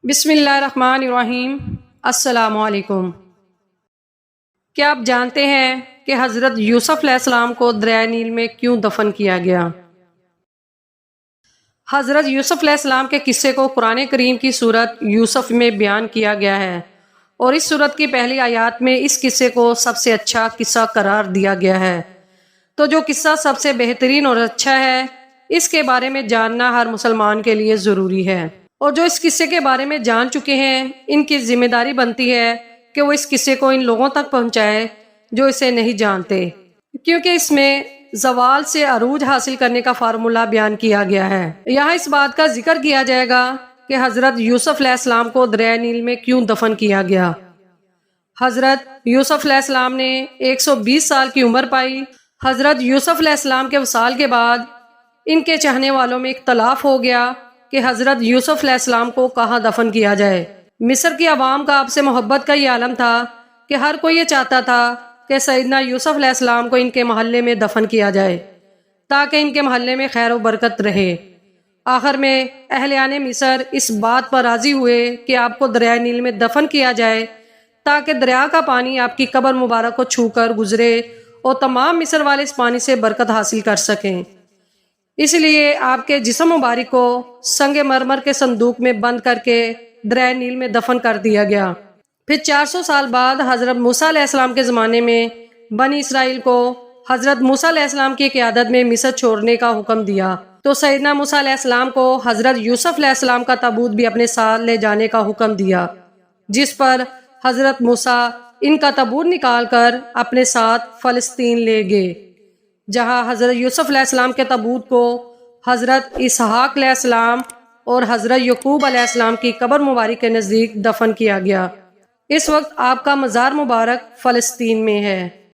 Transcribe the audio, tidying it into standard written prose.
بسم اللہ الرحمن الرحیم۔ السلام علیکم۔ کیا آپ جانتے ہیں کہ حضرت یوسف علیہ السلام کو دریائے نیل میں کیوں دفن کیا گیا؟ حضرت یوسف علیہ السلام کے قصے کو قرآن کریم کی سورت یوسف میں بیان کیا گیا ہے، اور اس سورت کی پہلی آیات میں اس قصے کو سب سے اچھا قصہ قرار دیا گیا ہے۔ تو جو قصہ سب سے بہترین اور اچھا ہے، اس کے بارے میں جاننا ہر مسلمان کے لیے ضروری ہے، اور جو اس قصے کے بارے میں جان چکے ہیں ان کی ذمہ داری بنتی ہے کہ وہ اس قصے کو ان لوگوں تک پہنچائے جو اسے نہیں جانتے، کیونکہ اس میں زوال سے عروج حاصل کرنے کا فارمولہ بیان کیا گیا ہے۔ یہاں اس بات کا ذکر کیا جائے گا کہ حضرت یوسف علیہ السلام کو دریائے نیل میں کیوں دفن کیا گیا۔ حضرت یوسف علیہ السلام نے 120 سال کی عمر پائی۔ حضرت یوسف علیہ السلام کے وصال کے بعد ان کے چاہنے والوں میں اختلاف ہو گیا کہ حضرت یوسف علیہ السلام کو کہاں دفن کیا جائے۔ مصر کی عوام کا آپ سے محبت کا یہ عالم تھا کہ ہر کوئی یہ چاہتا تھا کہ سیدنا یوسف علیہ السلام کو ان کے محلے میں دفن کیا جائے تاکہ ان کے محلے میں خیر و برکت رہے۔ آخر میں اہلیان مصر اس بات پر راضی ہوئے کہ آپ کو دریائے نیل میں دفن کیا جائے تاکہ دریا کا پانی آپ کی قبر مبارک کو چھو کر گزرے اور تمام مصر والے اس پانی سے برکت حاصل کر سکیں۔ اس لیے آپ کے جسم مبارک کو سنگ مرمر کے صندوق میں بند کر کے دریائے نیل میں دفن کر دیا گیا۔ پھر 400 سال بعد حضرت موسیٰ علیہ السلام کے زمانے میں بنی اسرائیل کو حضرت موسیٰ علیہ السلام کی قیادت میں مصر چھوڑنے کا حکم دیا، تو سیدنا موسیٰ علیہ السلام کو حضرت یوسف علیہ السلام کا تابوت بھی اپنے ساتھ لے جانے کا حکم دیا، جس پر حضرت موسیٰ ان کا تابوت نکال کر اپنے ساتھ فلسطین لے گئے، جہاں حضرت یوسف علیہ السلام کے تابوت کو حضرت اسحاق علیہ السلام اور حضرت یعقوب علیہ السلام کی قبر مبارک کے نزدیک دفن کیا گیا۔ اس وقت آپ کا مزار مبارک فلسطین میں ہے۔